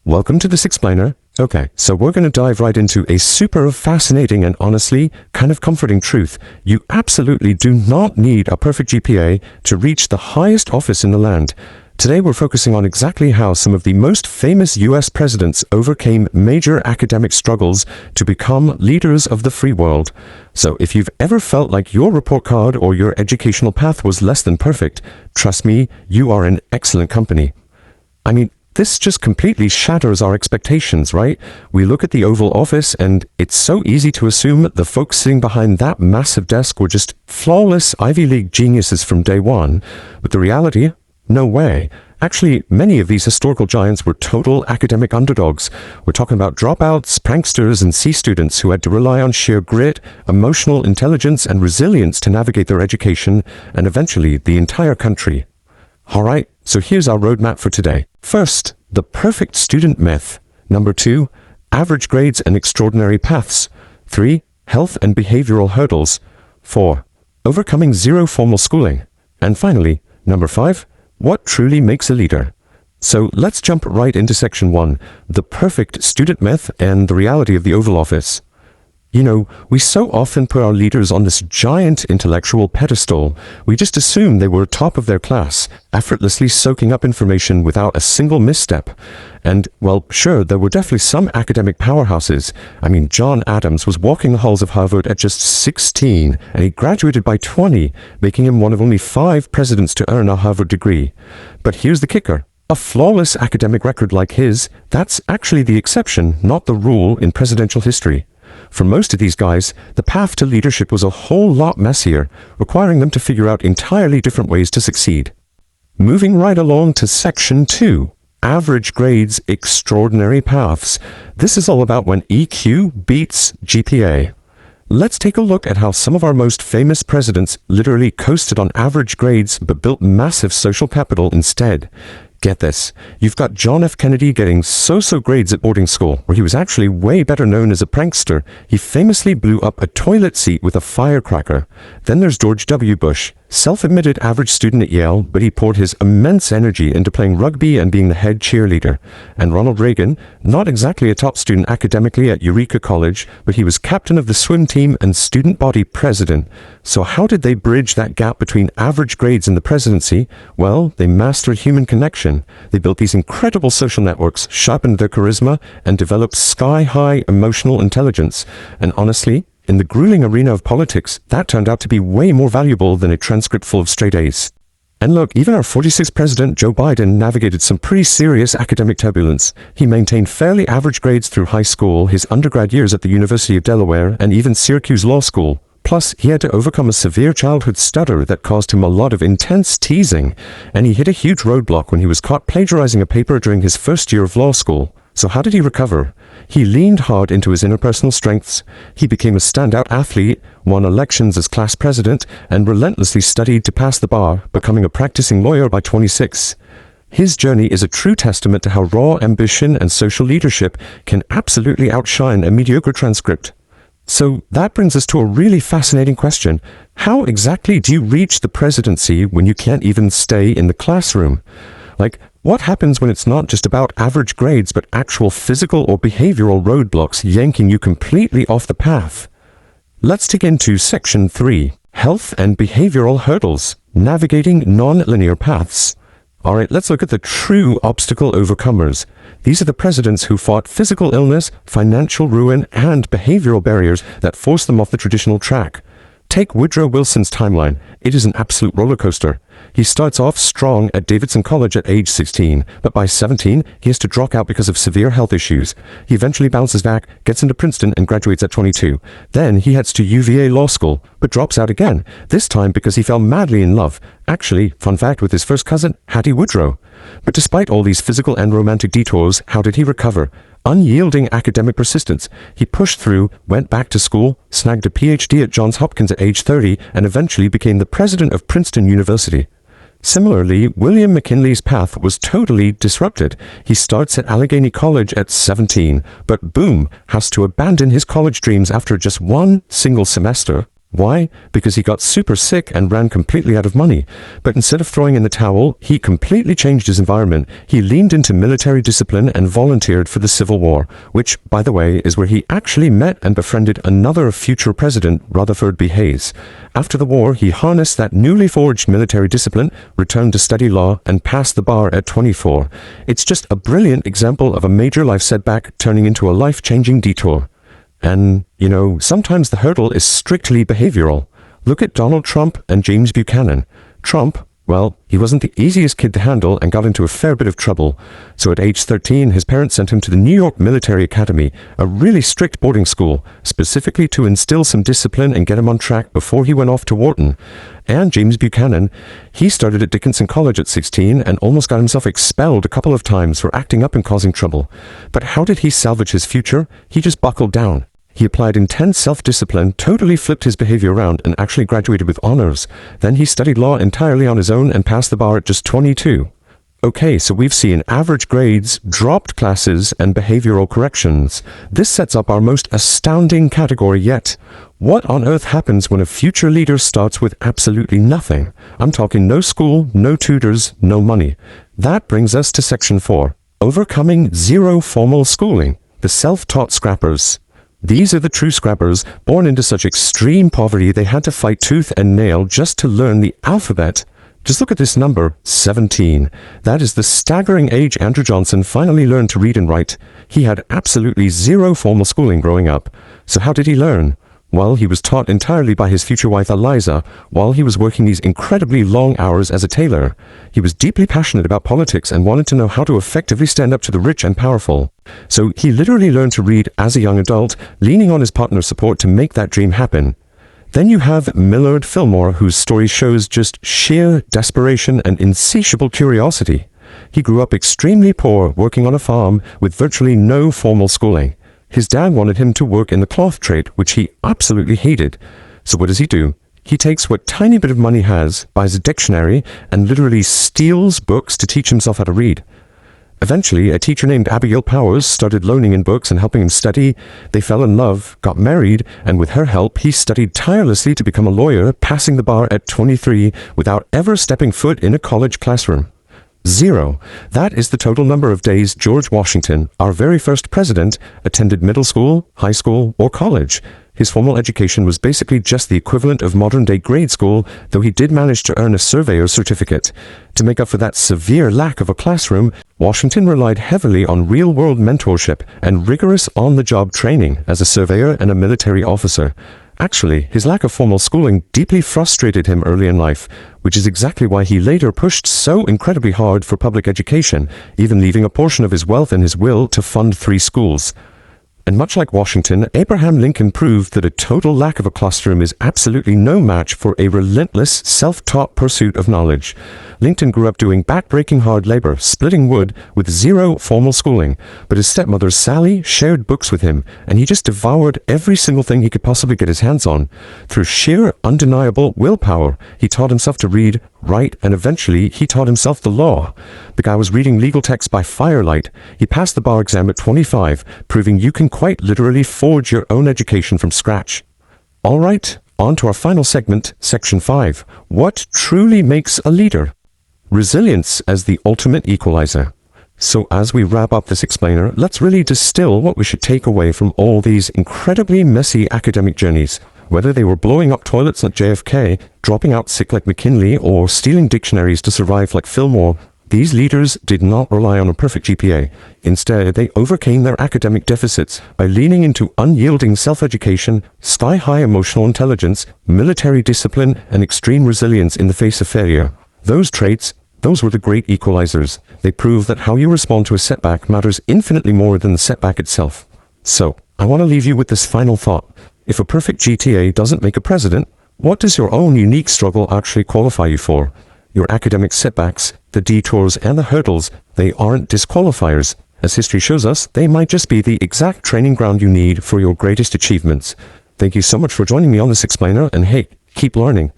Welcome to this explainer. Okay, so we're going to dive right into a super fascinating and honestly kind of comforting truth. You absolutely do not need a perfect GPA to reach the highest office in the land. Today we're focusing on exactly how some of the most famous US presidents overcame major academic struggles to become leaders of the free world. So if you've ever felt like your report card or your educational path was less than perfect, trust me, you are in excellent company. I mean, this just completely shatters our expectations, right? We look at the Oval Office and it's so easy to assume the folks sitting behind that massive desk were just flawless Ivy League geniuses from day one. But the reality? No way. Actually, many of these historical giants were total academic underdogs. We're talking about dropouts, pranksters, and C students who had to rely on sheer grit, emotional intelligence, and resilience to navigate their education, and eventually the entire country. Alright, so here's our roadmap for today. First, the perfect student myth. Number 2, average grades and extraordinary paths. 3, health and behavioral hurdles. 4, overcoming zero formal schooling. And finally, number 5, what truly makes a leader? So let's jump right into section 1, the perfect student myth and the reality of the Oval Office. You know, we so often put our leaders on this giant intellectual pedestal. We just assume they were top of their class, effortlessly soaking up information without a single misstep. And, well, sure, there were definitely some academic powerhouses. I mean, John Adams was walking the halls of Harvard at just 16, and he graduated by 20, making him one of only 5 presidents to earn a Harvard degree. But here's the kicker. A flawless academic record like his, that's actually the exception, not the rule in presidential history. For most of these guys, the path to leadership was a whole lot messier, requiring them to figure out entirely different ways to succeed. Moving right along to section 2, average grades, extraordinary paths. This is all about when EQ beats GPA. Let's take a look at how some of our most famous presidents literally coasted on average grades but built massive social capital instead. Get this, you've got John F. Kennedy getting so-so grades at boarding school, where he was actually way better known as a prankster. He famously blew up a toilet seat with a firecracker. Then there's George W. Bush, self-admitted average student at Yale, but he poured his immense energy into playing rugby and being the head cheerleader. And Ronald Reagan, not exactly a top student academically at Eureka College, but he was captain of the swim team and student body president. So how did they bridge that gap between average grades and the presidency? Well, they mastered human connection. They built these incredible social networks, sharpened their charisma, and developed sky-high emotional intelligence. And honestly, in the grueling arena of politics, that turned out to be way more valuable than a transcript full of straight A's. And look, even our 46th president, Joe Biden, navigated some pretty serious academic turbulence. He maintained fairly average grades through high school, his undergrad years at the University of Delaware, and even Syracuse Law School. Plus, he had to overcome a severe childhood stutter that caused him a lot of intense teasing, and he hit a huge roadblock when he was caught plagiarizing a paper during his first year of law school. So how did he recover? He leaned hard into his interpersonal strengths. He became a standout athlete, won elections as class president, and relentlessly studied to pass the bar, becoming a practicing lawyer by 26. His journey is a true testament to how raw ambition and social leadership can absolutely outshine a mediocre transcript. So that brings us to a really fascinating question. How exactly do you reach the presidency when you can't even stay in the classroom? Like, what happens when it's not just about average grades but actual physical or behavioral roadblocks yanking you completely off the path? Let's dig into section 3, health and behavioral hurdles, navigating non-linear paths. Alright, let's look at the true obstacle overcomers. These are the presidents who fought physical illness, financial ruin, and behavioral barriers that forced them off the traditional track. Take Woodrow Wilson's timeline. It is an absolute roller coaster. He starts off strong at Davidson College at age 16, but by 17, he has to drop out because of severe health issues. He eventually bounces back, gets into Princeton, and graduates at 22. Then he heads to UVA Law School, but drops out again, this time because he fell madly in love. Actually, fun fact, with his first cousin, Hattie Woodrow. But despite all these physical and romantic detours, how did he recover? Unyielding academic persistence. He pushed through, went back to school, snagged a PhD at Johns Hopkins at age 30, and eventually became the president of Princeton University. Similarly, William McKinley's path was totally disrupted. He starts at Allegheny College at 17, but boom, has to abandon his college dreams after just one single semester. Why? Because he got super sick and ran completely out of money. But instead of throwing in the towel, he completely changed his environment. He leaned into military discipline and volunteered for the Civil War, which, by the way, is where he actually met and befriended another future president, Rutherford B. Hayes. After the war, he harnessed that newly forged military discipline, returned to study law, and passed the bar at 24. It's just a brilliant example of a major life setback turning into a life-changing detour. And, sometimes the hurdle is strictly behavioral. Look at Donald Trump and James Buchanan. Trump, well, he wasn't the easiest kid to handle and got into a fair bit of trouble. So at age 13, his parents sent him to the New York Military Academy, a really strict boarding school, specifically to instill some discipline and get him on track before he went off to Wharton. And James Buchanan, he started at Dickinson College at 16 and almost got himself expelled a couple of times for acting up and causing trouble. But how did he salvage his future? He just buckled down. He applied intense self-discipline, totally flipped his behavior around, and actually graduated with honors. Then he studied law entirely on his own and passed the bar at just 22. Okay, so we've seen average grades, dropped classes, and behavioral corrections. This sets up our most astounding category yet. What on earth happens when a future leader starts with absolutely nothing? I'm talking no school, no tutors, no money. That brings us to Section 4, Overcoming Zero Formal Schooling, the self-taught scrappers. These are the true scrappers, born into such extreme poverty they had to fight tooth and nail just to learn the alphabet. Just look at this number, 17. That is the staggering age Andrew Johnson finally learned to read and write. He had absolutely zero formal schooling growing up. So how did he learn? Well, he was taught entirely by his future wife Eliza while he was working these incredibly long hours as a tailor. He was deeply passionate about politics and wanted to know how to effectively stand up to the rich and powerful. So he literally learned to read as a young adult, leaning on his partner's support to make that dream happen. Then you have Millard Fillmore, whose story shows just sheer desperation and insatiable curiosity. He grew up extremely poor, working on a farm with virtually no formal schooling. His dad wanted him to work in the cloth trade, which he absolutely hated. So what does he do? He takes what tiny bit of money he has, buys a dictionary, and literally steals books to teach himself how to read. Eventually, a teacher named Abigail Powers started loaning him books and helping him study. They fell in love, got married, and with her help, he studied tirelessly to become a lawyer, passing the bar at 23 without ever stepping foot in a college classroom. 0. That is the total number of days George Washington, our very first president, attended middle school, high school, or college. His formal education was basically just the equivalent of modern-day grade school, though he did manage to earn a surveyor certificate. To make up for that severe lack of a classroom, Washington relied heavily on real-world mentorship and rigorous on-the-job training as a surveyor and a military officer. Actually, his lack of formal schooling deeply frustrated him early in life, which is exactly why he later pushed so incredibly hard for public education, even leaving a portion of his wealth in his will to fund 3 schools. And much like Washington, Abraham Lincoln proved that a total lack of a classroom is absolutely no match for a relentless, self-taught pursuit of knowledge. Lincoln grew up doing back-breaking hard labor, splitting wood, with 0 formal schooling, but his stepmother Sally shared books with him, and he just devoured every single thing he could possibly get his hands on. Through sheer, undeniable willpower, he taught himself to read, write, and eventually he taught himself the law. The guy was reading legal texts by firelight. He passed the bar exam at 25, proving you can quite literally forge your own education from scratch. All right, on to our final segment, Section 5. What truly makes a leader? Resilience as the ultimate equalizer. So as we wrap up this explainer, let's really distill what we should take away from all these incredibly messy academic journeys. Whether they were blowing up toilets like JFK, dropping out sick like McKinley, or stealing dictionaries to survive like Fillmore, these leaders did not rely on a perfect GPA. Instead, they overcame their academic deficits by leaning into unyielding self-education, sky-high emotional intelligence, military discipline, and extreme resilience in the face of failure. Those traits, those were the great equalizers. They prove that how you respond to a setback matters infinitely more than the setback itself. So, I want to leave you with this final thought. If a perfect GPA doesn't make a president, what does your own unique struggle actually qualify you for? Your academic setbacks, the detours, and the hurdles, they aren't disqualifiers. As history shows us, they might just be the exact training ground you need for your greatest achievements. Thank you so much for joining me on this explainer, and hey, keep learning.